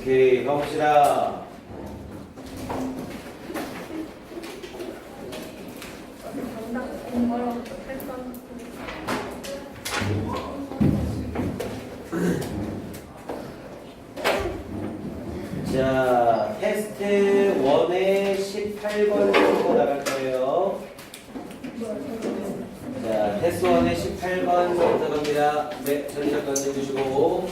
오케이, 가봅시다. 자, 테스트 1의 18번 정도 나갈 거예요. 자, 테스트 1의 18번 정도 갑니다. 네, 전작 던져주시고.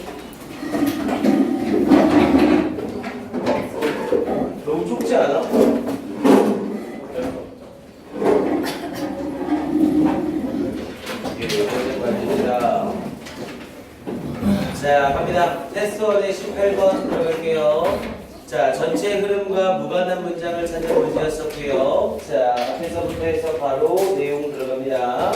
너무 좁지 않아? 자, 갑니다. 테스트 1의 18번 들어갈게요. 자, 전체 흐름과 무관한 문장을 찾는 문제였었고요. 자, 앞에서부터 해서 바로 내용 들어갑니다.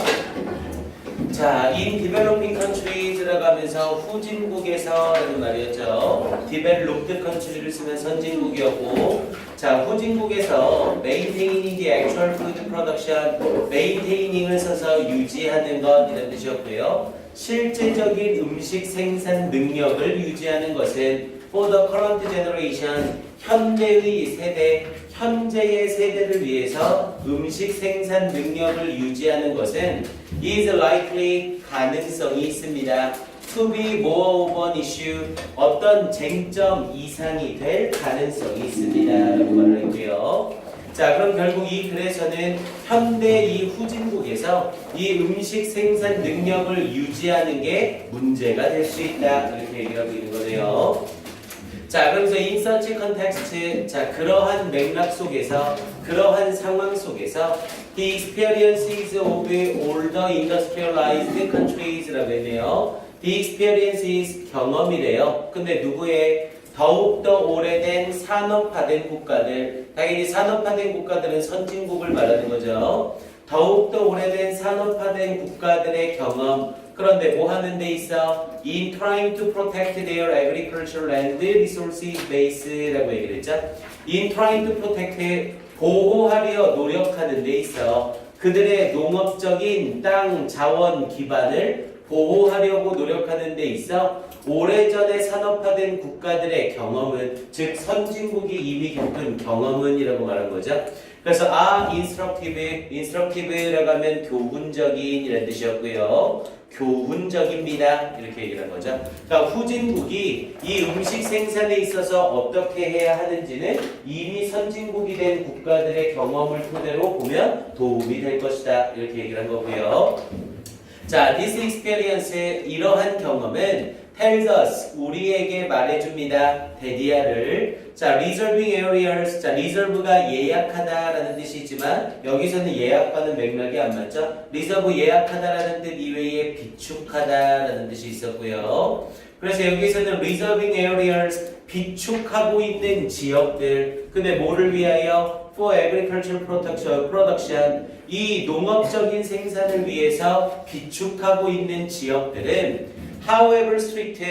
자, in developing country 들어가면서 후진국에서 라는 말이었죠. developed country를 쓰면 선진국이었고, 자, 후진국에서 maintaining the actual food production, maintaining을 써서 유지하는 것 이런 뜻이었고요. 실제적인 음식 생산 능력을 유지하는 것은 for the current generation, 현재의 세대, 현재의 세대를 위해서 음식 생산 능력을 유지하는 것은 is likely, 가능성이 있습니다. to be more of an issue, 어떤 쟁점 이상이 될 가능성이 있습니다. 라고 말을 했고요. 자, 그럼 결국 이 글에서는 현대 이 후진국에서 이 음식 생산 능력을 유지하는 게 문제가 될 수 있다. 이렇게 얘기하고 있는 거네요. 자, 그러면서 in such context, 자, 그러한 맥락 속에서, 그러한 상황 속에서 the experiences of all the industrialized countries라고 했네요. The experiences, 경험이래요. 근데 누구의? 더욱더 오래된 산업화된 국가들, 당연히 산업화된 국가들은 선진국을 말하는 거죠. 더욱더 오래된 산업화된 국가들의 경험, 그런데 뭐 하는 데 있어? In trying to protect their agricultural land resources base라고 얘기를 했죠. In trying to protect, 보호하려 노력하는 데 있어. 그들의 농업적인 땅 자원 기반을 보호하려고 노력하는 데 있어 오래전에 산업화된 국가들의 경험은, 즉 선진국이 이미 겪은 경험은 이라고 말한 거죠. 그래서 instructive라고 하면 교훈적인 이라는 뜻이었고요. 교훈적입니다. 이렇게 얘기를 한 거죠. 그러니까 후진국이 이 음식 생산에 있어서 어떻게 해야 하는지는 이미 선진국이 된 국가들의 경험을 토대로 보면 도움이 될 것이다. 이렇게 얘기를 한 거고요. 자, this experience, 이러한 경험은 tells us, 우리에게 말해줍니다. 대디아를. 자, reserving areas. 자, reserve가 예약하다라는 뜻이 있지만 여기서는 예약과는 맥락이 안 맞죠? reserve 예약하다라는 뜻 이외에 비축하다라는 뜻이 있었고요. 그래서 여기서는 reserving areas, 비축하고 있는 지역들. 근데 뭐를 위하여? For agricultural production, 이 농업적인 생산을 위해서 비축하고 있는 지역들은 however strict,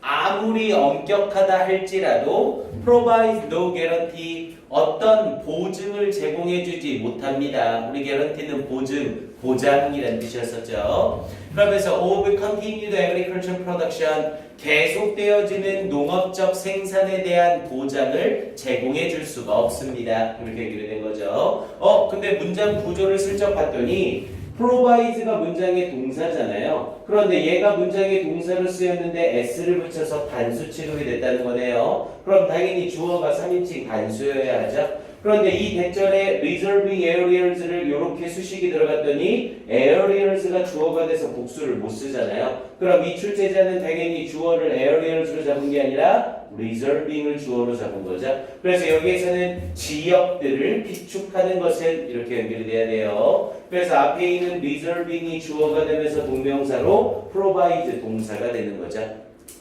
아무리 엄격하다 할지라도 provide no guarantee, 어떤 보증을 제공해주지 못합니다. 우리 guarantee는 보증, 보장이라는 뜻이었었죠. 그러면서 of continued agricultural production, 계속되어지는 농업적 생산에 대한 보장을 제공해 줄 수가 없습니다. 이렇게 얘기를 된 거죠. 근데 문장 구조를 슬쩍 봤더니 provide가 문장의 동사잖아요. 그런데 얘가 문장의 동사로 쓰였는데 s를 붙여서 단수 취급이 됐다는 거네요. 그럼 당연히 주어가 3인칭 단수여야 하죠. 그런데 이 대절에 reserving areas를 이렇게 수식이 들어갔더니 areas가 주어가 돼서 복수를 못 쓰잖아요. 그럼 이 출제자는 당연히 주어를 areas로 잡은 게 아니라 reserving을 주어로 잡은 거죠. 그래서 여기에서는 지역들을 비축하는 것은 이렇게 연결이 돼야 돼요. 그래서 앞에 있는 reserving이 주어가 되면서 동명사로 provide 동사가 되는 거죠.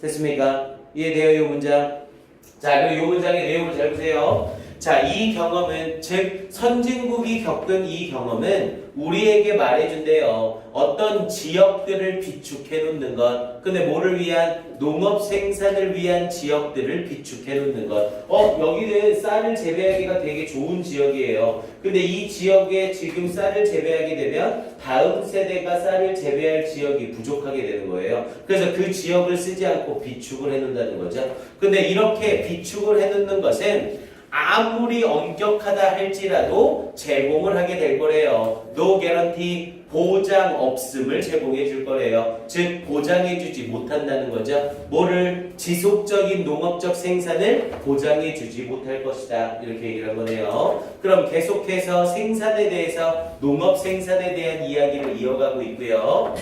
됐습니까? 이해돼요, 이 문장? 자, 그럼 이 문장의 내용을 잘 보세요. 자, 이 경험은, 즉 선진국이 겪은 이 경험은 우리에게 말해준대요. 어떤 지역들을 비축해 놓는 것. 근데 뭐를 위한? 농업 생산을 위한 지역들을 비축해 놓는 것. 여기는 쌀을 재배하기가 되게 좋은 지역이에요. 근데 이 지역에 지금 쌀을 재배하게 되면 다음 세대가 쌀을 재배할 지역이 부족하게 되는 거예요. 그래서 그 지역을 쓰지 않고 비축을 해 놓는다는 거죠. 근데 이렇게 비축을 해 놓는 것은 아무리 엄격하다 할지라도 제공을 하게 될 거래요. No guarantee, 보장 없음을 제공해 줄 거래요. 즉 보장해 주지 못한다는 거죠. 뭐를? 지속적인 농업적 생산을 보장해 주지 못할 것이다. 이렇게 얘기를 한 거네요. 그럼 계속해서 생산에 대해서 농업 생산에 대한 이야기를 이어가고 있고요.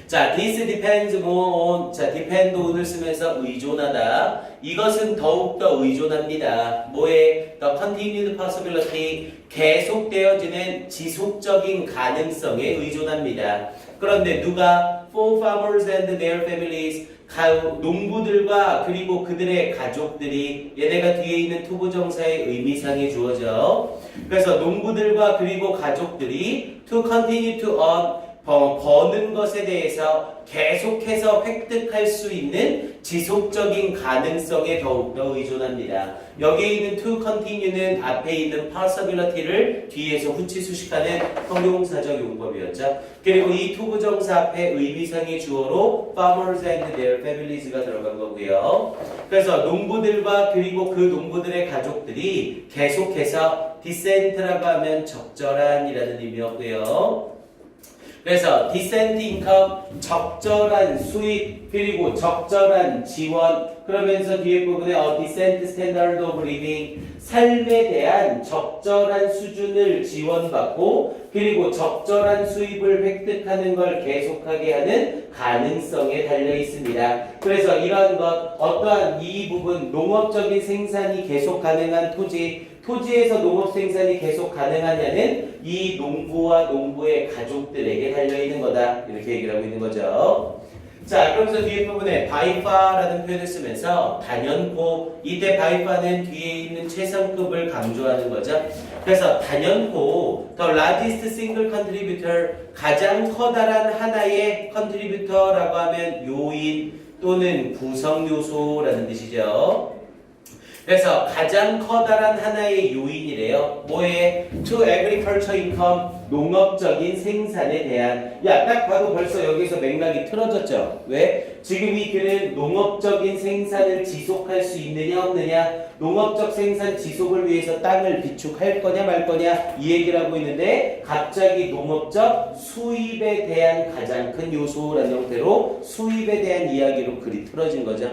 자, this depends more on. 자, depend on을 쓰면서 의존하다. 이것은 더욱더 의존합니다. 뭐에? The continued possibility. 계속되어지는 지속적인 가능성에 의존합니다. 그런데 누가? For farmers and their families. 농부들과 그리고 그들의 가족들이, 얘네가 뒤에 있는 투부정사의 의미상에 주어져. 그래서 농부들과 그리고 가족들이 to continue to earn, 버는 것에 대해서 계속해서 획득할 수 있는 지속적인 가능성에 더욱더 의존합니다. 여기에 있는 to continue는 앞에 있는 possibility를 뒤에서 후치 수식하는 형용사적 용법이었죠. 그리고 이 투부정사 앞에 의미상의 주어로 farmers and their families가 들어간 거고요. 그래서 농부들과 그리고 그 농부들의 가족들이 계속해서 decent라고 하면 적절한이라는 의미였고요. 그래서 decent income, 적절한 수입, 그리고 적절한 지원, 그러면서 뒤에 부분에 decent standard of living, 삶에 대한 적절한 수준을 지원받고 그리고 적절한 수입을 획득하는 걸 계속하게 하는 가능성에 달려 있습니다. 그래서 이러한 것, 어떠한 이 부분, 농업적인 생산이 계속 가능한 토지에서 농업 생산이 계속 가능하냐는 이 농부와 농부의 가족들에게 달려있는 거다. 이렇게 얘기를 하고 있는 거죠. 자, 그러면서 뒤에 부분에 by far라는 표현을 쓰면서 단연코, 이때 by far는 뒤에 있는 최상급을 강조하는 거죠. 그래서 단연코 the largest single contributor, 가장 커다란 하나의 contributor라고 하면 요인 또는 구성 요소라는 뜻이죠. 그래서 가장 커다란 하나의 요인이래요. 뭐에? To agriculture income, 농업적인 생산에 대한. 야, 딱 봐도 벌써 여기서 맥락이 틀어졌죠. 왜? 지금 이 글은 농업적인 생산을 지속할 수 있느냐 없느냐, 농업적 생산 지속을 위해서 땅을 비축할 거냐 말 거냐 이 얘기를 하고 있는데, 갑자기 농업적 수입에 대한 가장 큰 요소라는 형태로 수입에 대한 이야기로 글이 틀어진 거죠.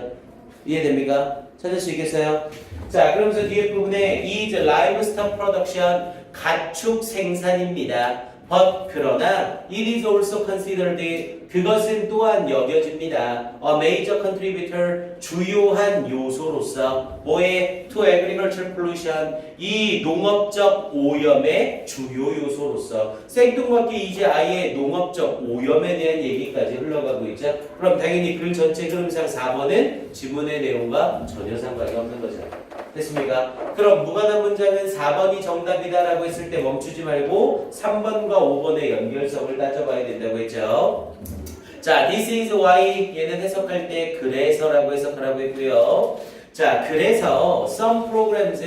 이해됩니까? 찾을 수 있겠어요? 자, 그러면서 뒤에 부분에 is livestock production, 가축 생산입니다. But 그러나 it is also considered, 그것은 또한 여겨집니다. A major contributor, 주요한 요소로서. 뭐에? To agricultural pollution, 이 농업적 오염의 주요 요소로서. 생뚱맞게 이제 아예 농업적 오염에 대한 얘기까지 흘러가고 있죠. 그럼 당연히 글 전체 흐름상 4번은 지문의 내용과 전혀 상관이 없는 거죠. 됐습니까? 그럼 무관한 문장은 4번이 정답이다라고 했을 때 멈추지 말고 3번과 5번의 연결성을 따져봐야 된다고 했죠. 자, this is why, 얘는 해석할 때 그래서라고 해석하라고 했고요. 자, 그래서 some programs,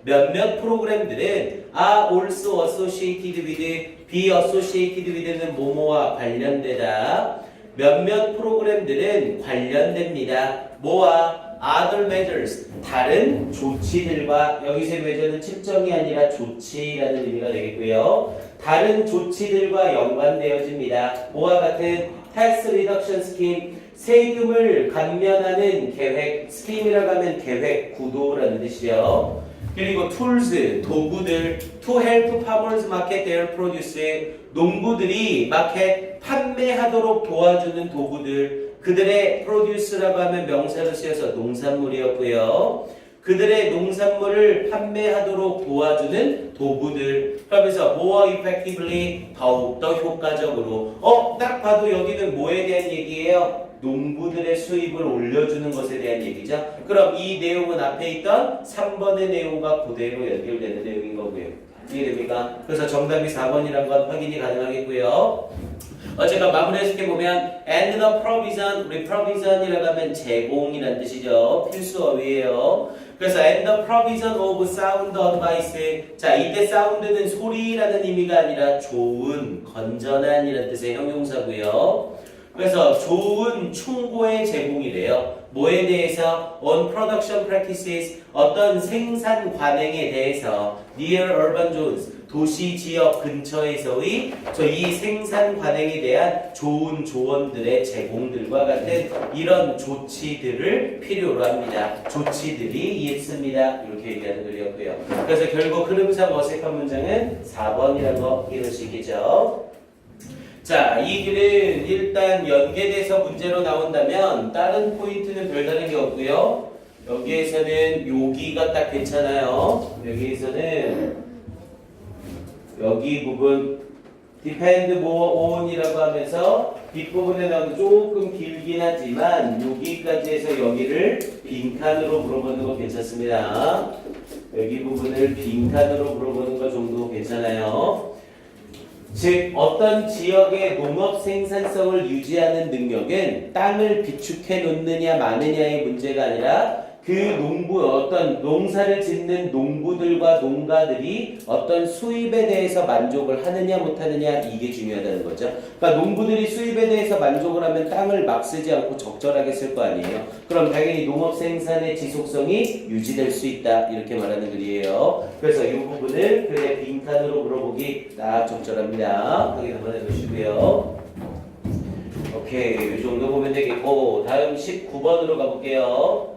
몇몇 프로그램들은 are also associated with, be associated with는 뭐뭐와 관련되다. 몇몇 프로그램들은 관련됩니다. 뭐와? other measures, 다른 조치들과. 여기서의 measure는 측정이 아니라 조치라는 의미가 되겠고요. 다른 조치들과 연관되어집니다. 뭐와 같은 tax reduction scheme, 세금을 감면하는 계획, 스킴이라고 하면 계획, 구도라는 뜻이요. 그리고 tools, 도구들, to help farmers market their produce, 농부들이 마켓, 판매하도록 도와주는 도구들, 그들의 produce라고 하면 명사로 쓰여서 농산물이었고요. 그들의 농산물을 판매하도록 도와주는 도구들. 그러면서 more effectively, 더욱더 효과적으로. 딱 봐도 여기는 뭐에 대한 얘기예요? 농부들의 수입을 올려주는 것에 대한 얘기죠. 그럼 이 내용은 앞에 있던 3번의 내용과 그대로 연결되는 내용인 거고요. 이해됩니까? 그래서 정답이 4번이란 건 확인이 가능하겠고요. 어쨌건 마무리 해석해 보면 and the provision, 우리 provision이라고 하면 제공이란 뜻이죠. 필수어휘예요. 그래서 and the provision of sound advice. 자, 이때 sound는 소리라는 의미가 아니라 좋은, 건전한이라는 뜻의 형용사고요. 그래서 좋은 충고의 제공이래요. 뭐에 대해서? On production practices, 어떤 생산 관행에 대해서 near urban zones, 도시 지역 근처에서의 이 생산 관행에 대한 좋은 조언들의 제공들과 같은 이런 조치들을 필요로 합니다. 조치들이 있습니다. 이렇게 얘기하는 글이었고요. 그래서 결국 흐름상 어색한 문장은 4번이라는 거 이럴 수 있겠죠. 자, 이 글은 일단 연계돼서 문제로 나온다면 다른 포인트는 별다른 게 없고요. 여기에서는 여기가 딱 괜찮아요. 여기에서는 여기 부분 depend more on이라고 하면서 뒷부분에 나오는 조금 길긴 하지만 여기까지 해서 여기를 빈칸으로 물어보는 거 괜찮습니다. 여기 부분을 빈칸으로 물어보는 거 정도 괜찮아요. 즉 어떤 지역의 농업 생산성을 유지하는 능력은 땅을 비축해 놓느냐 마느냐의 문제가 아니라 그 어떤 농사를 짓는 농부들과 농가들이 어떤 수입에 대해서 만족을 하느냐 못하느냐 이게 중요하다는 거죠. 그러니까 농부들이 수입에 대해서 만족을 하면 땅을 막 쓰지 않고 적절하게 쓸 거 아니에요. 그럼 당연히 농업 생산의 지속성이 유지될 수 있다 이렇게 말하는 글이에요. 그래서 이 부분을 글의 빈칸으로 물어보기 딱 적절합니다. 확인 한번 해주시고요. 오케이, 이 정도 보면 되겠고 다음 19번으로 가볼게요.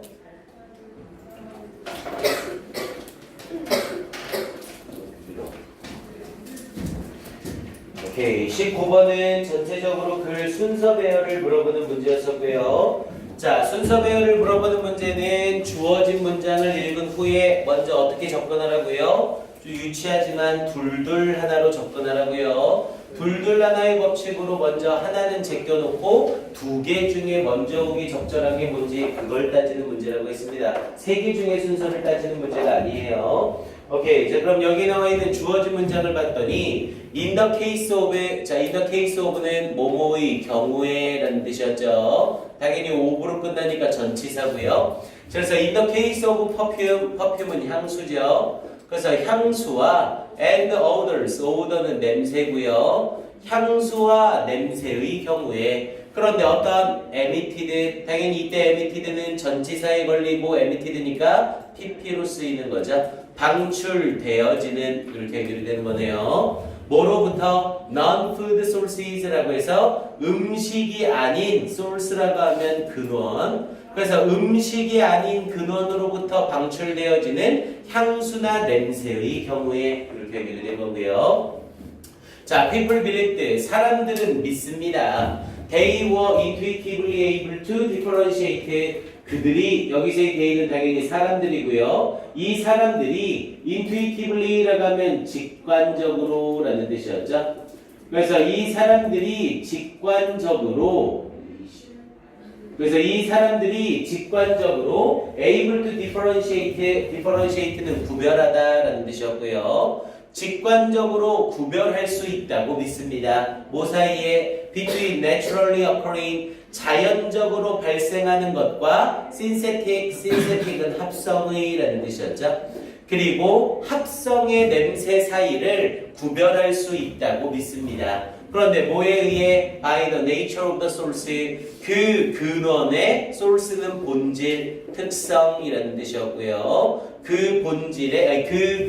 오케이, 19번은 전체적으로 글 순서 배열을 물어보는 문제였었고요. 자, 순서 배열을 물어보는 문제는 주어진 문장을 읽은 후에 먼저 어떻게 접근하라고요? 좀 유치하지만 둘둘 하나로 접근하라고요. 둘둘 하나의 법칙으로 먼저 하나는 제껴놓고 두 개 중에 먼저 오기 적절한 게 뭔지 그걸 따지는 문제라고 했습니다. 세 개 중에 순서를 따지는 문제가 아니에요. 오케이, 자 그럼 여기 나와 있는 주어진 문장을 봤더니 in the case of, 자 in the case of는 뭐뭐의 경우에라는 뜻이었죠. 당연히 of로 끝나니까 전치사고요. 그래서 in the case of perfume, perfume은 향수죠. 그래서 향수와 and odors, odor는 냄새고요. 향수와 냄새의 경우에 그런데 어떤 emitted, 당연히 이때 emitted는 전치사에 걸리고 emitted니까 pp로 쓰이는 거죠. 방출되어지는 이렇게 연결되는 거네요. 뭐로부터? non-food sources라고 해서 음식이 아닌 source라고 하면 근원. 그래서 음식이 아닌 근원으로부터 방출되어지는 향수나 냄새의 경우에 이렇게 연결되는 거고요. 자, people believed, 사람들은 믿습니다. They were intuitively able to differentiate. 그들이, 여기서의 they는 당연히 사람들이고요. 이 사람들이 intuitively라고 하면 직관적으로 라는 뜻이었죠. 그래서 이 사람들이 직관적으로 able to differentiate, differentiate는 구별하다라는 뜻이었고요. 직관적으로 구별할 수 있다고 믿습니다. 뭐 사이에? between naturally occurring, 자연적으로 발생하는 것과 synthetic은 합성의라는 뜻이었죠. 그리고 합성의 냄새 사이를 구별할 수 있다고 믿습니다. 그런데 뭐에 의해? by the nature of the source, 그 근원의 source는 본질, 특성이라는 뜻이었고요. 그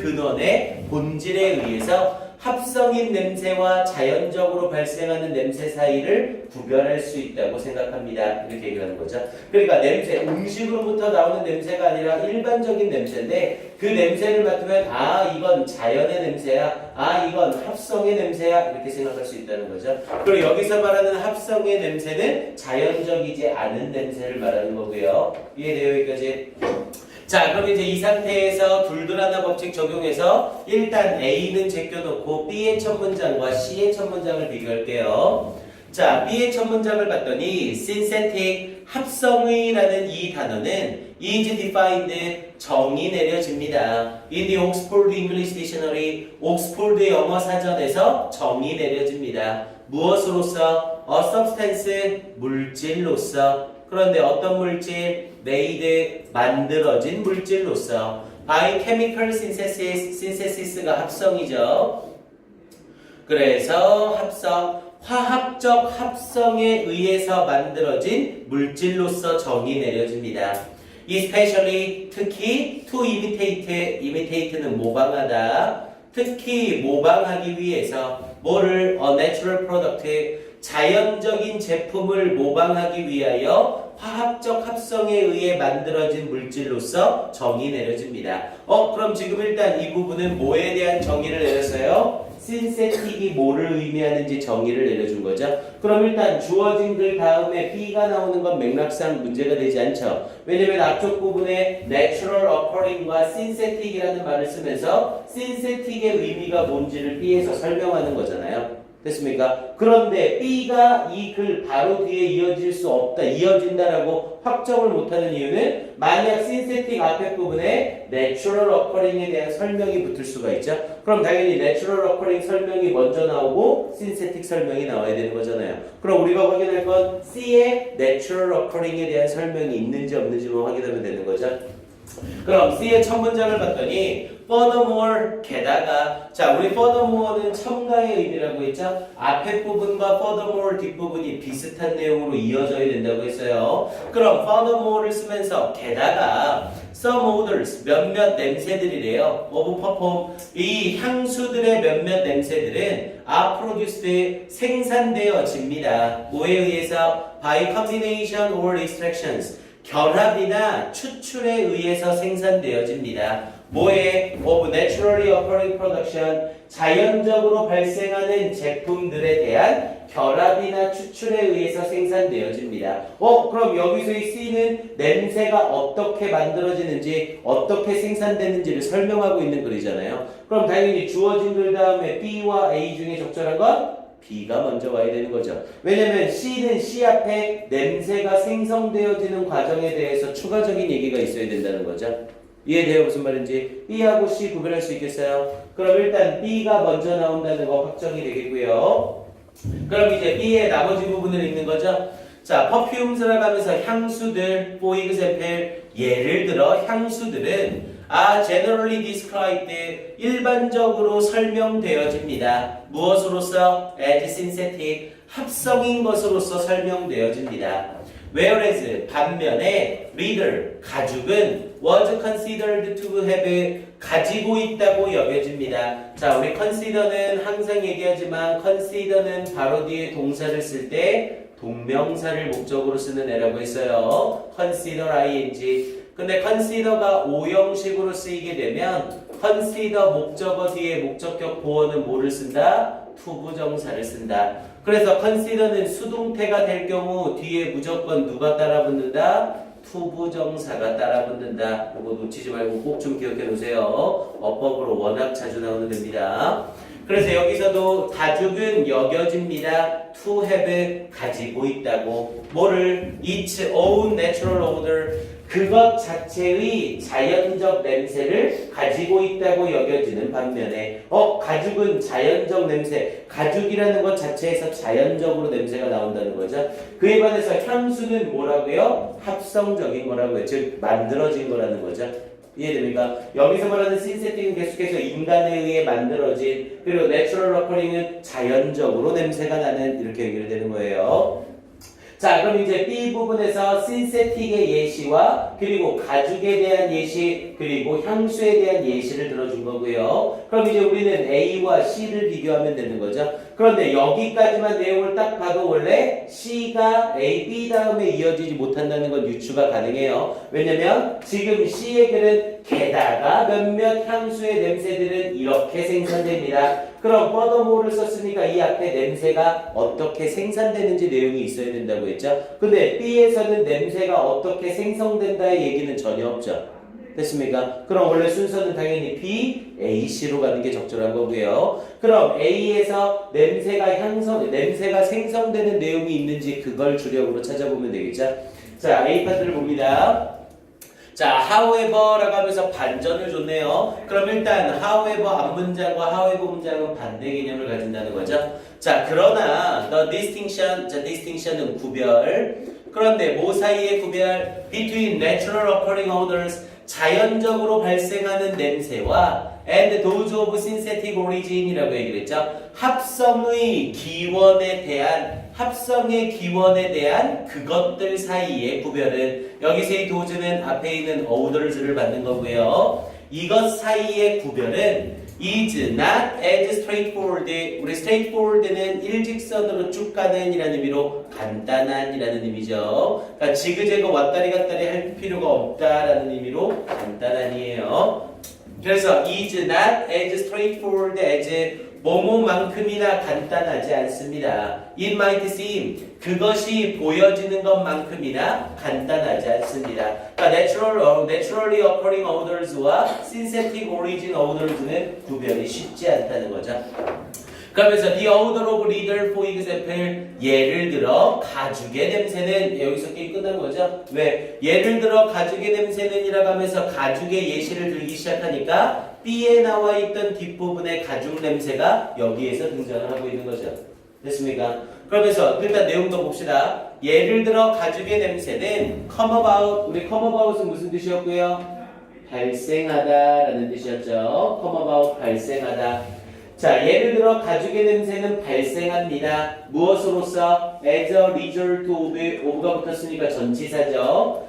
근원의 본질에 의해서 합성인 냄새와 자연적으로 발생하는 냄새 사이를 구별할 수 있다고 생각합니다. 이렇게 얘기하는 거죠. 그러니까 냄새, 음식으로부터 나오는 냄새가 아니라 일반적인 냄새인데 그 냄새를 맡으면 아 이건 자연의 냄새야, 아 이건 합성의 냄새야 이렇게 생각할 수 있다는 거죠. 그리고 여기서 말하는 합성의 냄새는 자연적이지 않은 냄새를 말하는 거고요. 이해돼요 여기까지? 자, 그럼 이제 이 상태에서 둘둘 하나 법칙 적용해서 일단 A는 제껴놓고 B의 첫 문장과 C의 첫 문장을 비교할게요. 자, B의 첫 문장을 봤더니 synthetic 합성의라는 이 단어는 is defined 정의 내려집니다. In the Oxford English Dictionary, 옥스포드 영어 사전에서 정의 내려집니다. 무엇으로서? A substance, 물질로서. 그런데 어떤 물질? made, 만들어진 물질로서. by chemical synthesis, synthesis가 합성이죠. 그래서 합성, 화학적 합성에 의해서 만들어진 물질로서 정의 내려집니다. especially, 특히 to imitate, imitate는 모방하다. 특히 모방하기 위해서 뭐를 a natural product, 자연적인 제품을 모방하기 위하여 화학적 합성에 의해 만들어진 물질로서 정의 내려집니다. 그럼 지금 일단 이 부분은 뭐에 대한 정의를 내렸어요? 신세틱이 뭐를 의미하는지 정의를 내려준 거죠. 그럼 일단 주어진 글 다음에 B가 나오는 건 맥락상 문제가 되지 않죠. 왜냐면 앞쪽 부분에 natural occurring과 synthetic이라는 말을 쓰면서 synthetic의 의미가 뭔지를 B에서 설명하는 거잖아요. 됐습니까? 그런데 B가 이 글 바로 뒤에 이어질 수 없다, 이어진다라고 확정을 못하는 이유는 만약 synthetic 앞에 부분에 natural occurring에 대한 설명이 붙을 수가 있죠. 그럼 당연히 natural occurring 설명이 먼저 나오고 synthetic 설명이 나와야 되는 거잖아요. 그럼 우리가 확인할 건 C에 natural occurring에 대한 설명이 있는지 없는지만 확인하면 되는 거죠. 그럼 C의 첫 문장을 봤더니 furthermore, 게다가. 자, 우리 furthermore는 첨가의 의미라고 했죠. 앞에 부분과 furthermore 뒷부분이 비슷한 내용으로 이어져야 된다고 했어요. 그럼 furthermore를 쓰면서 게다가 some odors, 몇몇 냄새들이래요. of perfume, 이 향수들의 몇몇 냄새들은 are produced, 생산되어집니다. 뭐에 의해서? by combination or extractions, 결합이나 추출에 의해서 생산되어집니다. 뭐에? of naturally occurring production, 자연적으로 발생하는 제품들에 대한 결합이나 추출에 의해서 생산되어집니다. 그럼 여기서의 C는 냄새가 어떻게 만들어지는지, 어떻게 생산되는지를 설명하고 있는 글이잖아요. 그럼 당연히 주어진 글 다음에 B와 A 중에 적절한 건 B가 먼저 와야 되는 거죠. 왜냐면 C는 C 앞에 냄새가 생성되어지는 과정에 대해서 추가적인 얘기가 있어야 된다는 거죠. 이해돼요? 무슨 말인지? B하고 C 구별할 수 있겠어요? 그럼 일단 B가 먼저 나온다는 거 확정이 되겠고요. 그럼 이제 B의 나머지 부분을 읽는 거죠. 자, perfumes 들어가면서 향수들, for example, 예를 들어 향수들은 generally described, 일반적으로 설명되어집니다. 무엇으로서? as synthetic, 합성인 것으로서 설명되어집니다. Whereas, 반면에 reader, 가죽은 was considered to have, 가지고 있다고 여겨집니다. 자, 우리 consider는 항상 얘기하지만 consider는 바로 뒤에 동사를 쓸 때 동명사를 목적으로 쓰는 애라고 했어요. consider ing. 근데 consider가 오형식으로 쓰이게 되면 consider 목적어 뒤에 목적격 보어는 뭐를 쓴다? 투부정사를 쓴다. 그래서 consider는 수동태가 될 경우 뒤에 무조건 누가 따라붙는다? 투부정사가 따라붙는다. 이거 놓치지 말고 꼭 좀 기억해 놓으세요. 어법으로 워낙 자주 나오는 겁니다. 그래서 여기서도 가죽은 여겨집니다. to have, 가지고 있다고. 뭐를? its own natural odor, 그것 자체의 자연적 냄새를 가지고 있다고 여겨지는 반면에 가죽은 자연적 냄새, 가죽이라는 것 자체에서 자연적으로 냄새가 나온다는 거죠. 그에 반해서 향수는 뭐라고요? 합성적인 거라고요. 즉 만들어진 거라는 거죠. 이해됩니까? 여기서 말하는 신세틱은 계속해서 인간에 의해 만들어진, 그리고 내추럴 어커링은 자연적으로 냄새가 나는, 이렇게 연결되는 거예요. 자, 그럼 이제 B 부분에서 신세틱의 예시와 그리고 가죽에 대한 예시, 그리고 향수에 대한 예시를 들어준 거고요. 그럼 이제 우리는 A와 C를 비교하면 되는 거죠. 그런데 여기까지만 내용을 딱 봐도 원래 C가 A, B 다음에 이어지지 못한다는 건 유추가 가능해요. 왜냐면 지금 C의 글은 게다가 몇몇 향수의 냄새들은 이렇게 생산됩니다. 그럼 furthermore를 썼으니까 이 앞에 냄새가 어떻게 생산되는지 내용이 있어야 된다고 했죠. 근데 B에서는 냄새가 어떻게 생성된다의 얘기는 전혀 없죠. 됐습니까? 그럼 원래 순서는 당연히 B, A, C로 가는 게 적절한 거고요. 그럼 A에서 냄새가 생성되는 내용이 있는지 그걸 주력으로 찾아보면 되겠죠. 자, A 파트를 봅니다. 자, however라고 하면서 반전을 줬네요. 그럼 일단 however 앞문장과 however 문장은 반대 개념을 가진다는 거죠. 자, 그러나 the distinction, 자, distinction은 구별. 그런데 뭐 사이의 구별? between natural occurring odors, 자연적으로 발생하는 냄새와 and those of synthetic origin이라고 얘기를 했죠. 합성의 기원에 대한 그것들 사이의 구별은, 여기서의 dose는 앞에 있는 odors를 받는 거고요. 이것 사이의 구별은 is not as straightforward. 우리 straightforward는 일직선으로 쭉 가는 이라는 의미로 간단한 이라는 의미죠. 그러니까 지그재그 왔다리 갔다리 할 필요가 없다라는 의미로 간단한이에요. 그래서 is not as straightforward as 뭐뭐만큼이나 간단하지 않습니다. It might seem, 그것이 보여지는 것만큼이나 간단하지 않습니다. 그러니까 naturally occurring odors와 synthetic origin odors는 구별이 쉽지 않다는 거죠. 그러면서 the odor of leather, for example, 예를 들어 가죽의 냄새는, 여기서 게임 끝난 거죠. 왜? 예를 들어 가죽의 냄새는 이라고 하면서 가죽의 예시를 들기 시작하니까 B에 나와 있던 뒷부분의 가죽 냄새가 여기에서 등장을 하고 있는 거죠. 됐습니까? 그러면서 일단 내용도 봅시다. 예를 들어 가죽의 냄새는 come about, 우리 come about은 무슨 뜻이었고요? 발생하다라는 뜻이었죠. come about, 발생하다. 자, 예를 들어 가죽의 냄새는 발생합니다. 무엇으로서? as a result of가 붙었으니까 전치사죠.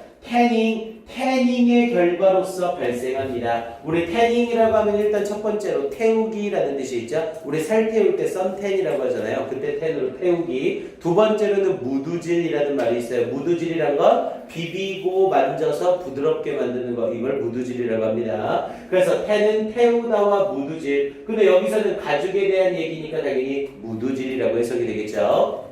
태닝의 결과로서 발생합니다. 우리 태닝이라고 하면 일단 첫 번째로 태우기라는 뜻이 있죠. 우리 살 태울 때 썬텐이라고 하잖아요. 그때 텐으로 태우기. 두 번째로는 무두질이라는 말이 있어요. 무두질이란 건 비비고 만져서 부드럽게 만드는 거, 이걸 무두질이라고 합니다. 그래서 텐은 태우다와 무두질. 근데 여기서는 가죽에 대한 얘기니까 당연히 무두질이라고 해석이 되겠죠.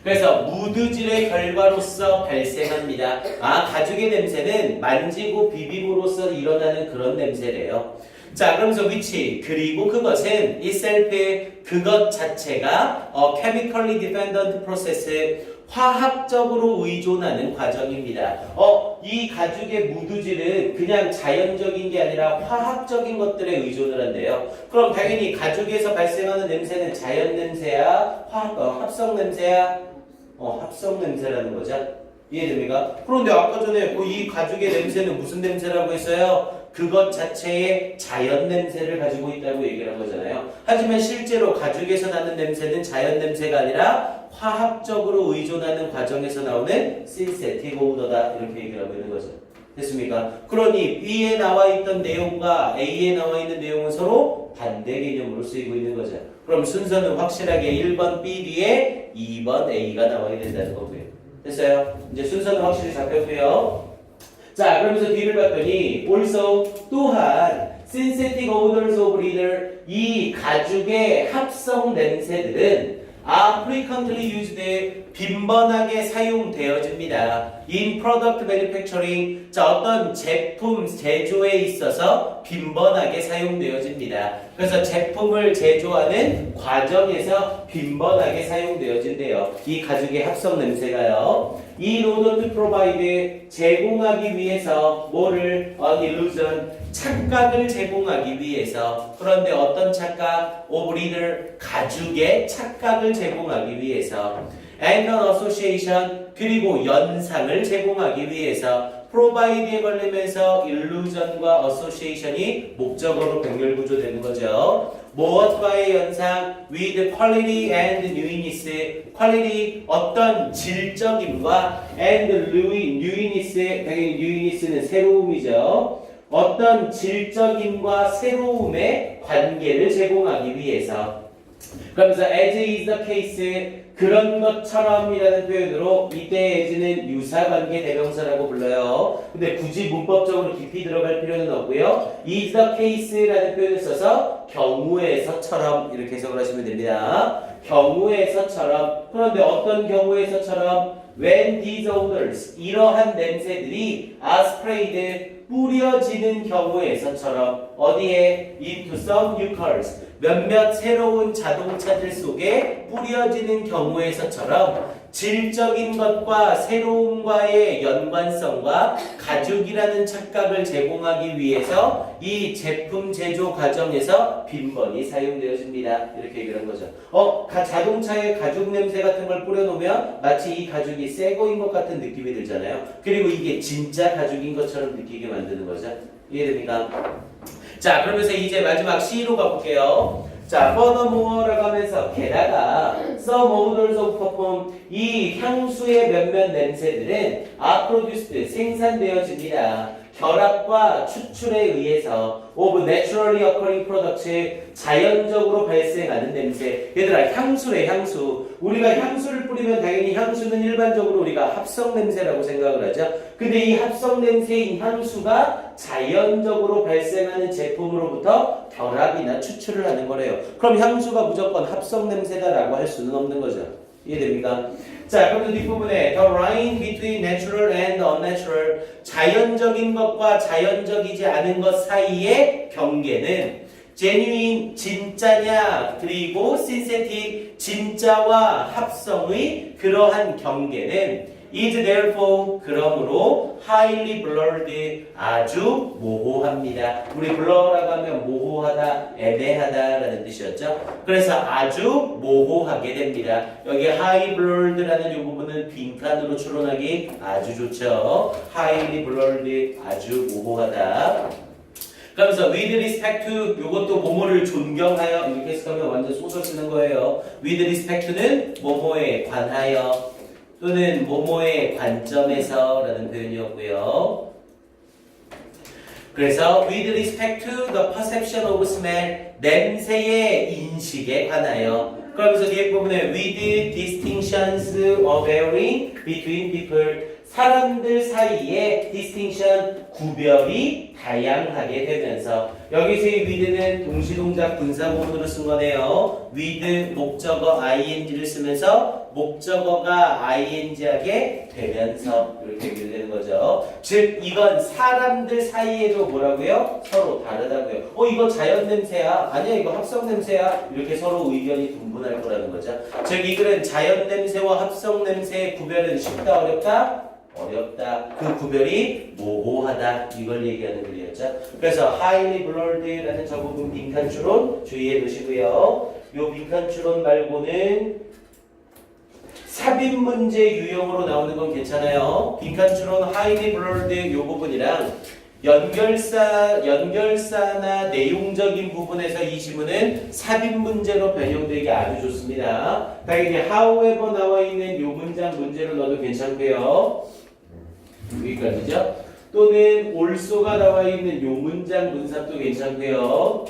그래서 무드질의 결과로서 발생합니다. 아, 가죽의 냄새는 만지고 비빔으로써 일어나는 그런 냄새래요. 자, 그러면서 which, 그리고 그것은 itself, 그것 자체가 chemically dependent process, 화학적으로 의존하는 과정입니다. 이 가죽의 무드질은 그냥 자연적인 게 아니라 화학적인 것들에 의존을 한대요. 그럼 당연히 가죽에서 발생하는 냄새는 자연 냄새야? 합성 냄새야? 합성 냄새라는 거죠. 이해됩니까? 그런데 아까 전에 이 가죽의 냄새는 무슨 냄새라고 했어요? 그것 자체의 자연 냄새를 가지고 있다고 얘기를 한 거잖아요. 하지만 실제로 가죽에서 나는 냄새는 자연 냄새가 아니라 화학적으로 의존하는 과정에서 나오는 synthetic odor다, 이렇게 얘기를 하고 있는 거죠. 됐습니까? 그러니 B에 나와 있던 내용과 A에 나와 있는 내용은 서로 반대 개념으로 쓰이고 있는 거죠. 그럼 순서는 확실하게 1번 B 뒤에 2번 A가 나와야 된다는 거고요. 됐어요? 이제 순서는 확실히 잡혔고요. 자, 그러면서 뒤를 봤더니 also, 또한 synthetic odors of leather, 이 가죽의 합성 냄새들은 are frequently used, 빈번하게 사용되어집니다. in product manufacturing, 자, 어떤 제품 제조에 있어서 빈번하게 사용되어집니다. 그래서 제품을 제조하는 과정에서 빈번하게 사용되어진대요. 이 가죽의 합성 냄새가요. in order to provide, 제공하기 위해서 뭐를? an illusion, 착각을 제공하기 위해서. 그런데 어떤 착각? of leather, 가죽의 착각을 제공하기 위해서. and an association, 그리고 연상을 제공하기 위해서. provide에 걸리면서 illusion과 association이 목적어로 병렬구조되는 거죠. 무엇과의 연상? with quality and newness. quality, 어떤 질적임과 and newness, 당연히 newness는 새로움이죠. 어떤 질적임과 새로움의 관계를 제공하기 위해서. 그러면서 as is the case, 그런 것처럼이라는 표현으로 이때 as는 유사관계 대명사라고 불러요. 근데 굳이 문법적으로 깊이 들어갈 필요는 없고요. is the case라는 표현을 써서 경우에서처럼 이렇게 해석을 하시면 됩니다. 경우에서처럼. 그런데 어떤 경우에서처럼? when these odors, 이러한 냄새들이 are sprayed, 뿌려지는 경우에서처럼 어디에 into some new cars 몇몇 새로운 자동차들 속에 뿌려지는 경우에서처럼 질적인 것과 새로움과의 연관성과 가죽이라는 착각을 제공하기 위해서 이 제품 제조 과정에서 빈번히 사용되어집니다. 이렇게 얘기를 한 거죠. 자동차에 가죽 냄새 같은 걸 뿌려놓으면 마치 이 가죽이 새 거인 것 같은 느낌이 들잖아요. 그리고 이게 진짜 가죽인 것처럼 느끼게 만드는 거죠. 이해됩니까? 자, 그러면서 이제 마지막 C로 가볼게요. 자, furthermore라고 하면서 게다가 some odors of perfume 이 향수의 몇몇 냄새들은 are produced 생산되어집니다. 결합과 추출에 의해서 of naturally occurring products 자연적으로 발생하는 냄새. 얘들아 향수래 향수. 우리가 향수를 뿌리면 당연히 향수는 일반적으로 우리가 합성 냄새라고 생각을 하죠. 근데 이 합성 냄새인 향수가 자연적으로 발생하는 제품으로부터 결합이나 추출을 하는 거래요. 그럼 향수가 무조건 합성 냄새다라고 할 수는 없는 거죠. 이해됩니까? 자, 그럼 뒷부분에 the line between natural and unnatural 자연적인 것과 자연적이지 않은 것 사이의 경계는 genuine 진짜냐 그리고 synthetic 진짜와 합성의 그러한 경계는 is therefore 그러므로 highly blurred 아주 모호합니다. 우리 blur라고 하면 모호하다, 애매하다라는 뜻이었죠. 그래서 아주 모호하게 됩니다. 여기 high blurred라는 이 부분은 빈칸으로 추론하기 아주 좋죠. highly blurred 아주 모호하다. 그러면서 with respect to 요것도 뭐뭐를 존경하여 이렇게 해석하면 완전 소설 쓰는 거예요. with respect to는 뭐뭐에 관하여 또는 뭐뭐의 관점에서 라는 표현이었고요. 그래서 with respect to the perception of smell 냄새의 인식에 관하여 그러면서 뒤에 부분에 with distinctions of varying between people 사람들 사이에 distinction 구별이 다양하게 되면서 여기서의 with는 동시동작 분사구문으로 쓴 거네요. with 목적어 ing를 쓰면서 목적어가 ing하게 되면서 이렇게 얘기되는 거죠. 즉 이건 사람들 사이에도 뭐라고요? 서로 다르다고요. 이거 자연 냄새야. 아니야 이거 합성 냄새야. 이렇게 서로 의견이 분분할 거라는 거죠. 즉 이 글은 자연 냄새와 합성 냄새의 구별은 쉽다 어렵다? 어렵다. 그 구별이 모호하다. 이걸 얘기하는 글이었죠. 그래서 highly blurred라는 저 부분 빈칸 추론 주의해 두시고요. 요 빈칸 추론 말고는 삽입 문제 유형으로 나오는 건 괜찮아요. 빈칸 추론 highly blurred 요 부분이랑 연결사나 내용적인 부분에서 이 지문은 삽입 문제로 변형되기 아주 좋습니다. 당연히 however 나와 있는 요 문장 문제로 넣어도 괜찮고요. 여기까지죠. 또는 also가 나와 있는 요 문장 문sab도 괜찮고요.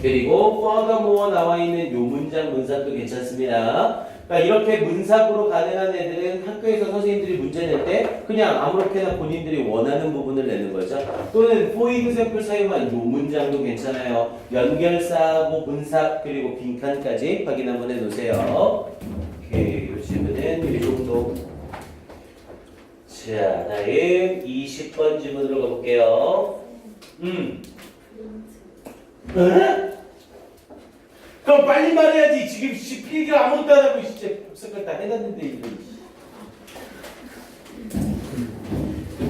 그리고 furthermore 나와 있는 요 문장 문sab도 괜찮습니다. 그러니까 이렇게 문sab으로 가능한 애들은 학교에서 선생님들이 문제 낼 때 그냥 아무렇게나 본인들이 원하는 부분을 내는 거죠. 또는 for example 사용한 요 문장도 괜찮아요. 연결사하고 문삽 그리고 빈칸까지 확인 한번 해놓으세요. 오케이, 요 질문은 이 정도. 자, 다음 20번 질문으로 가볼게요. 그럼 빨리 말해야지. 지금 필기가 아무것도 안 하고 진짜 복습을 다 해놨는데 이거.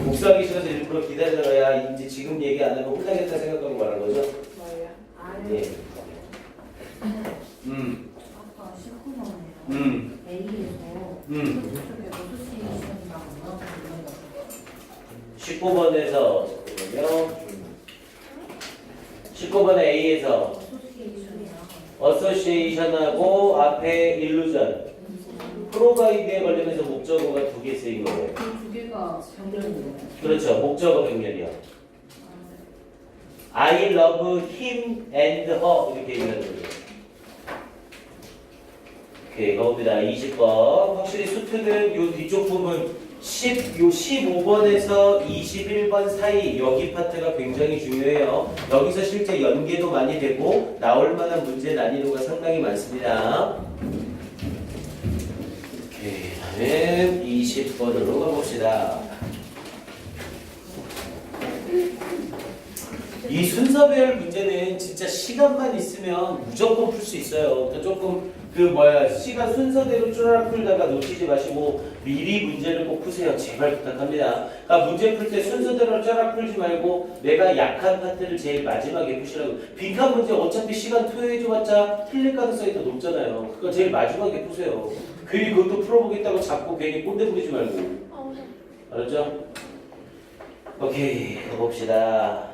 복수하기 싫어서 일부러 기다려야 이제 지금 얘기 안 하면 혼나겠다 생각하고 말한 거죠? 뭐예요? 예. 아까 19번이에요. A에서 저쪽에 어소시에이션이라고 19번에서 잠깐만요. 19번에 A에서 어소시에이션하고 앞에 일루전 프로바이드에 관련해서 목적어가 2개 쓰인 거예요. 두 개가 병렬이에요. 그렇죠. 목적어 병렬이요. I love him and her 이렇게 얘기하는 거예요. 오케이, 가봅니다. 20번. 확실히 수트는 요 뒤쪽 부분 15번에서 21번 사이 여기 파트가 굉장히 중요해요. 여기서 실제 연계도 많이 되고 나올 만한 문제 난이도가 상당히 많습니다. 오케이, 다음 20번으로 가봅시다. 이 순서별 문제는 진짜 시간만 있으면 무조건 풀 수 있어요. 그러니까 조금 시간 순서대로 쭈라락 풀다가 놓치지 마시고 미리 문제를 꼭 푸세요. 제발 부탁합니다. 그러니까 문제 풀 때 순서대로 쭈라락 풀지 말고 내가 약한 파트를 제일 마지막에 푸시라고. 빈칸 문제 어차피 시간 토해줘봤자 틀릴 가능성이 더 높잖아요. 그거 제일 마지막에 푸세요. 괜히 그것도 풀어보겠다고 자꾸 괜히 꼰대 부리지 말고. 알았죠? 오케이, 가봅시다.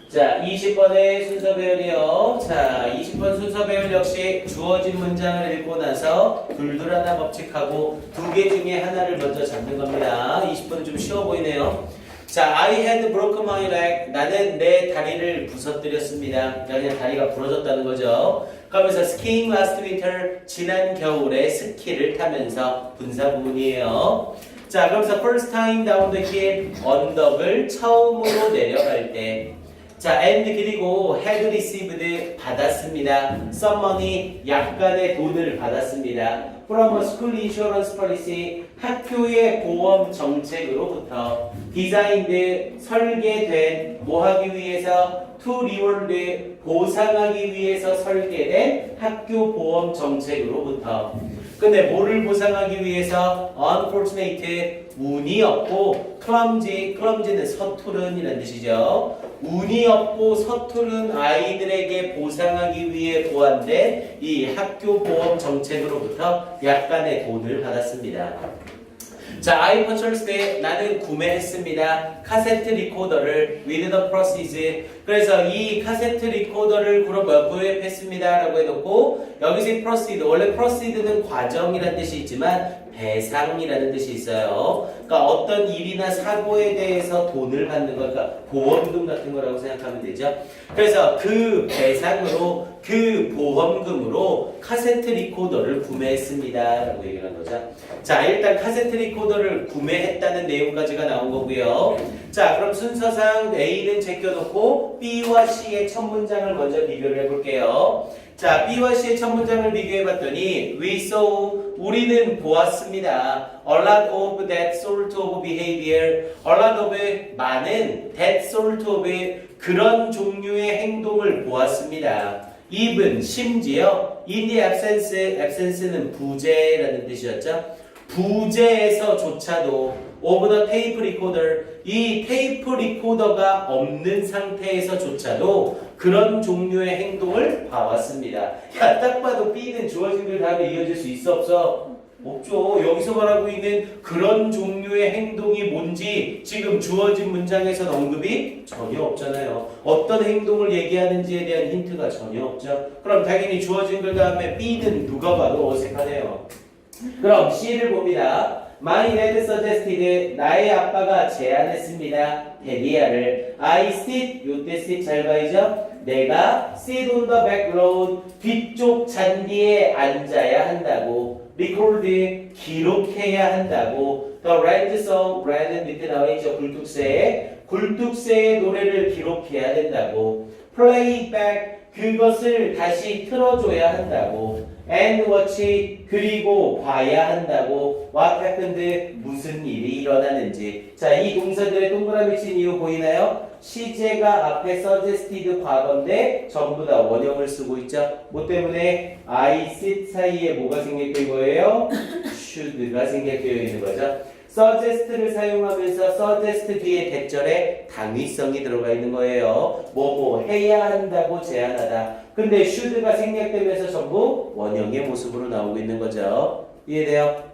자, 20번의 순서 배열이요. 자, 20번 순서 배열 역시 주어진 문장을 읽고 나서 둘둘하나 법칙하고 두 개 중에 하나를 먼저 잡는 겁니다. 20번은 좀 쉬워 보이네요. 자, I had broken my leg. 나는 내 다리를 부서뜨렸습니다. 그냥 다리가 부러졌다는 거죠. 그러면서 skiing last winter. 지난 겨울에 스키를 타면서 분사 부분이에요. 자, 그러면서 first time down the hill. 언덕을 처음으로 내려갈 때. 자, and 그리고 had received 받았습니다. some money 약간의 돈을 받았습니다. from a school insurance policy 학교의 보험 정책으로부터 designed 설계된 뭐 하기 위해서 to reward 보상하기 위해서 설계된 학교 보험 정책으로부터. 근데 뭐를 보상하기 위해서 unfortunate 운이 없고 clumsy는 서투른이라는 뜻이죠. 운이 없고 서투른 아이들에게 보상하기 위해 보완된 이 학교 보험 정책으로부터 약간의 돈을 받았습니다. 자, I purchased 나는 구매했습니다. 카세트 리코더를 with the proceeds. 그래서 이 카세트 리코더를 구입했습니다 라고 해놓고 여기서 proceed, 원래 proceed는 과정이라는 뜻이 있지만 배상이라는 뜻이 있어요. 그러니까 어떤 일이나 사고에 대해서 돈을 받는 거, 그러니까 보험금 같은 거라고 생각하면 되죠. 그래서 그 배상으로 그 보험금으로 카세트 리코더를 구매했습니다 라고 얘기를 한 거죠. 자, 일단 카세트 리코더를 구매했다는 내용까지가 나온 거고요. 자, 그럼 순서상 A는 제껴놓고 B와 C의 첫 문장을 먼저 비교를 해볼게요. 자, B와 C의 첫 문장을 비교해봤더니 We saw, 우리는 보았습니다. A lot of that sort of behavior. A lot of 많은 that sort of 그런 종류의 행동을 보았습니다. even 심지어 in the absence는 부재라는 뜻이었죠. 부재에서조차도 of the tape recorder 이 테이프 리코더가 없는 상태에서조차도 그런 종류의 행동을 봐왔습니다. 야, 딱 봐도 B는 주어진 글 다음에 이어질 수 있어 없어? 없죠. 여기서 말하고 있는 그런 종류의 행동이 뭔지 지금 주어진 문장에서는 언급이 전혀 없잖아요. 어떤 행동을 얘기하는지에 대한 힌트가 전혀 없죠. 그럼 당연히 주어진 글 다음에 B는 누가 봐도 어색하네요. 그럼 C를 봅니다. My dad suggested 나의 아빠가 제안했습니다. 데리아를 I sit 요때 sit 잘 봐야죠. 내가 sit on the back road 뒤쪽 잔디에 앉아야 한다고 record 기록해야 한다고 the red song red는 밑에 나와있죠. 굴뚝새의 노래를 기록해야 된다고 play back 그것을 다시 틀어줘야 한다고 and watch 그리고 봐야 한다고 what happened 무슨 일이 일어나는지. 자, 이 동사들의 동그라미 친 이유 보이나요? 시제가 앞에 suggested 과거인데 전부 다 원형을 쓰고 있죠. 뭐 때문에 I sit 사이에 뭐가 생략된 거예요? should가 생략되어 있는 거죠. suggest를 사용하면서 suggest 뒤에 대절에 당위성이 들어가 있는 거예요. 뭐 해야 한다고 제안하다. 근데 should가 생략되면서 전부 원형의 모습으로 나오고 있는 거죠. 이해돼요?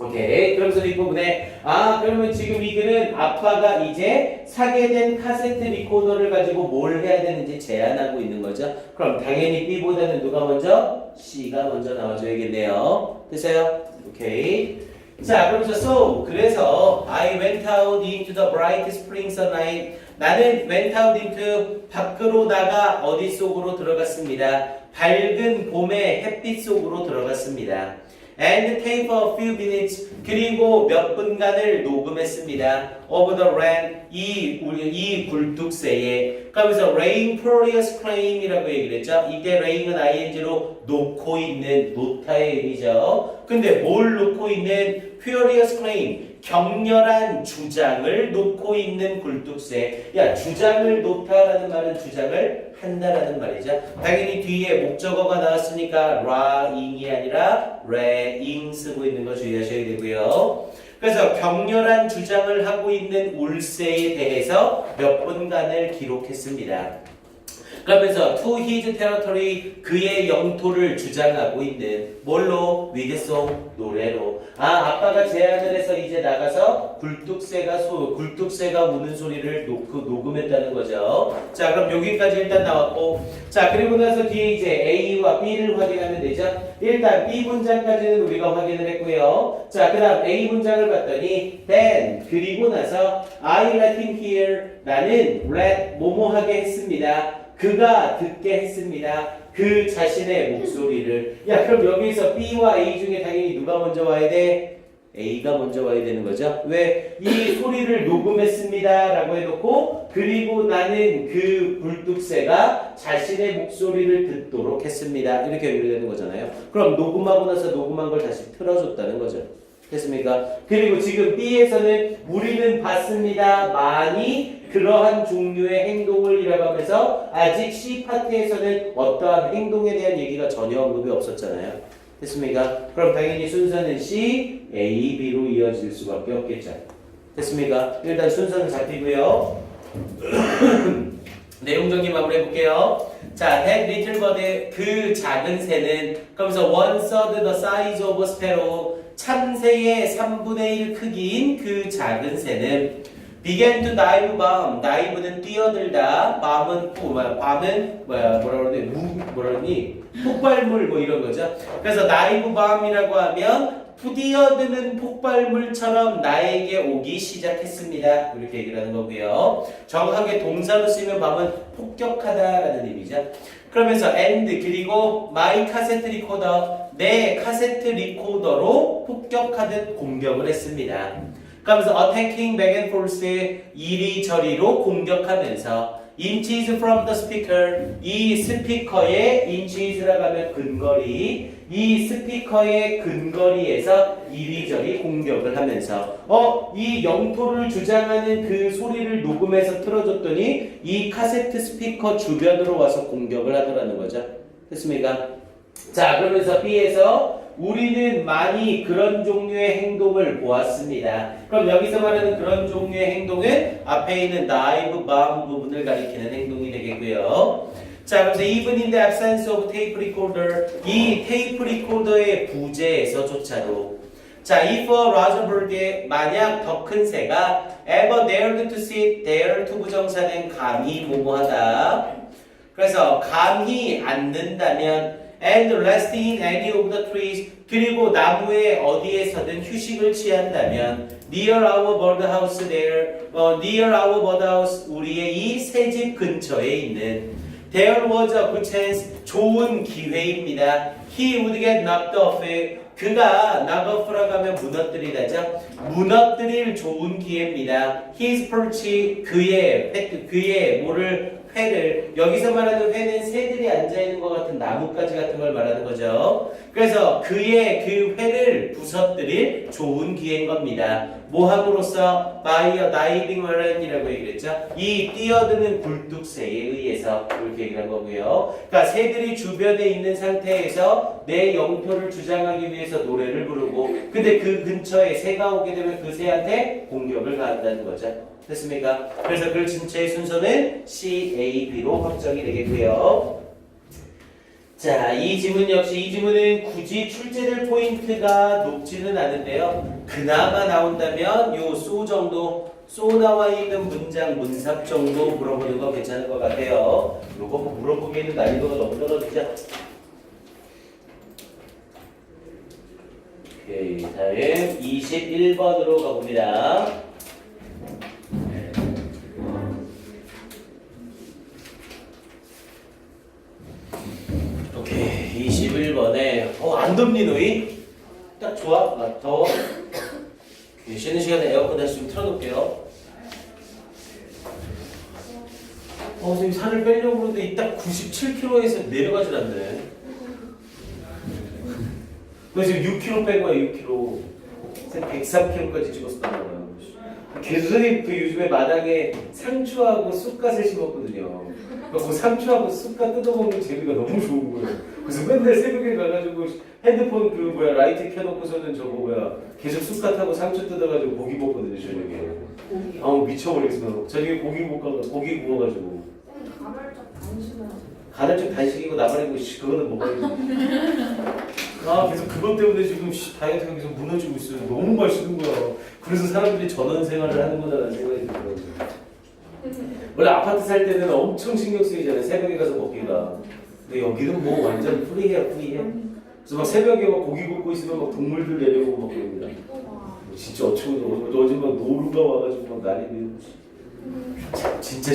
오케이. 그러면서 이 부분에 그러면 지금 이 글은 아빠가 이제 사게 된 카세트 리코더를 가지고 뭘 해야 되는지 제안하고 있는 거죠. 그럼 당연히 B보다는 누가 먼저? C가 먼저 나와줘야겠네요. 됐어요? 오케이. 자, 그러면서 그래서 I went out into the bright spring sunlight. 나는 went out into 밖으로 나가 어디 속으로 들어갔습니다. 밝은 봄의 햇빛 속으로 들어갔습니다. And tape a few minutes 그리고 몇 분간을 녹음했습니다. Over the rain 이 굴뚝새에. 그러면서 rain furious claim이라고 얘기를 했죠. 이때 rain은 ing로 놓고 있는 놓다의 의미죠. 근데 뭘 놓고 있는 furious claim 격렬한 주장을 놓고 있는 굴뚝새. 야, 주장을 놓다라는 말은 주장을 한다라는 말이죠. 당연히 뒤에 목적어가 나왔으니까 라잉이 아니라 레잉 쓰고 있는 거 주의하셔야 되고요. 그래서 격렬한 주장을 하고 있는 울세에 대해서 몇 분간을 기록했습니다. 그러면서 to his territory 그의 영토를 주장하고 있는 뭘로? with song 노래로. 아빠가 제안을 해서 이제 나가서 굴뚝새가 우는 소리를 녹음했다는 거죠. 자, 그럼 여기까지 일단 나왔고, 자, 그리고 나서 뒤에 이제 A와 B를 확인하면 되죠. 일단 B 문장까지는 우리가 확인을 했고요. 자, 그다음 A 문장을 봤더니 then 그리고 나서 I let him hear 나는 let 뭐뭐하게 했습니다. 그가 듣게 했습니다. 그 자신의 목소리를. 야, 그럼 여기서 B와 A 중에 당연히 누가 먼저 와야 돼? A가 먼저 와야 되는 거죠. 왜? 이 소리를 녹음했습니다 라고 해놓고 그리고 나는 그 굴뚝새가 자신의 목소리를 듣도록 했습니다. 이렇게 연결되는 거잖아요. 그럼 녹음하고 나서 녹음한 걸 다시 틀어줬다는 거죠. 됐습니까? 그리고 지금 B에서는 우리는 봤습니다. 많이 그러한 종류의 행동을 이라고 하면서 아직 C 파트에서는 어떠한 행동에 대한 얘기가 전혀 언급이 없었잖아요. 됐습니까? 그럼 당연히 순서는 C, A, B로 이어질 수밖에 없겠죠. 됐습니까? 일단 순서는 잡히고요. 내용 정리 마무리해 볼게요. 자, that little bird 그 작은 새는 그러면서 1/3 the size of a sparrow 참새의 3분의 1 크기인 그 작은 새는 began to dive bomb dive는 뛰어들다 밤은 뭐라 그러니 폭발물 뭐 이런 거죠. 그래서 dive bomb이라고 하면 뛰어드는 폭발물처럼 나에게 오기 시작했습니다. 이렇게 얘기를 하는 거고요. 정확하게 동사로 쓰면 밤은 폭격하다라는 의미죠. 그러면서 and 그리고 my cassette recorder 내 카세트 리코더로 폭격하듯 공격을 했습니다. 그러면서 attacking back and forth 이리저리로 공격하면서 inches from the speaker 이 스피커의 inches라고 하면 근거리 이 스피커의 근거리에서 이리저리 공격을 하면서 이 영토를 주장하는 그 소리를 녹음해서 틀어줬더니 이 카세트 스피커 주변으로 와서 공격을 하더라는 거죠. 됐습니까? 자, 그러면서 B에서 우리는 많이 그런 종류의 행동을 보았습니다. 그럼 여기서 말하는 그런 종류의 행동은 앞에 있는 dive bomb 부분을 가리키는 행동이 되겠고요. 자, 그래서 even in the absence of tape recorder 이 테이프 리코더의 부재에서조차도 자, if a larger bird 만약 더 큰 새가 ever dared to sit dare to 부정사는 감히 뭐뭐하다 그래서 감히 앉는다면 and resting in any of the trees 그리고 나무의 어디에서든 휴식을 취한다면 near our birdhouse there near our birdhouse 우리의 이 새집 근처에 있는 there was a good chance 좋은 기회입니다. He would get knocked off 그가 knock off라고 하면 무너뜨리다죠. 무너뜨릴 좋은 기회입니다. His perch 그의 뭐를 회를 여기서 말하는 회는 새들이 앉아있는 것 같은 나뭇가지 같은 걸 말하는 거죠. 그래서 그의 그 회를 부서뜨릴 좋은 기회인 겁니다. 뭐 함으로써 by a diving marlin이라고 얘기했죠. 이 뛰어드는 굴뚝새에 의해서 이렇게 얘기한 거고요. 그러니까 새들이 주변에 있는 상태에서 내 영토를 주장하기 위해서 노래를 부르고 근데 그 근처에 새가 오게 되면 그 새한테 공격을 가한다는 거죠. 됐습니까? 그래서 글 전체의 순서는 C, A, B로 확정이 되겠고요. 자, 이 지문 역시 이 지문은 굳이 출제될 포인트가 높지는 않은데요. 그나마 나온다면 요 소 정도, 소 나와 있는 문장, 문삽 정도 물어보는 거 괜찮을 것 같아요. 요거 뭐 물어보기에는 난이도가 너무 떨어지죠. 오케이, 다음 21번으로 가봅니다. 오케이, 21번에 안 덥니 너희? 딱 좋아? 더워? 쉬는 시간에 에어컨 다시 좀 틀어놓을게요. 선생님 살을 빼려고 그러는데 이딱 97kg에서 내려가질 않네. 그래서 지금 6kg 뺀 거야, 6kg. 103kg까지 찍었었단 말이야. 교수님 그 요즘에 마당에 상추하고 쑥갓을 심었거든요. 그 상추하고 쑥갓 뜯어먹는 재미가 너무 좋은 거예요. 그래서 맨날 새벽에 가가지고 핸드폰 그 뭐야 라이트 켜놓고서는 저거 뭐야 계속 쑥갓하고 상추 뜯어가지고 고기 먹거든요 저녁에. 고기요. 아 미쳐버리겠어. 저녁에 고기 볶아 고기 구워가지고. 가발적 단순한. 간헐적 단식이고 나발이고 그거는 먹어야지. 아 계속 그것 때문에 지금 다이어트가 계속 무너지고 있어요. 너무 맛있는 거야. 그래서 사람들이 전원 생활을 하는 거다라는 생각이 들더라고요. 원래 아파트 살 때는 엄청 신경 쓰이잖아요. 새벽에 가서 먹기가. 근데 여기는 뭐 완전 프리해요, 프리해. 그래서 막 새벽에 막 고기 굽고 있으면 막 동물들 내려오고 막 그럽니다. 진짜 어처구니 어제 막 노루가 와가지고 막 난리 내고. 진짜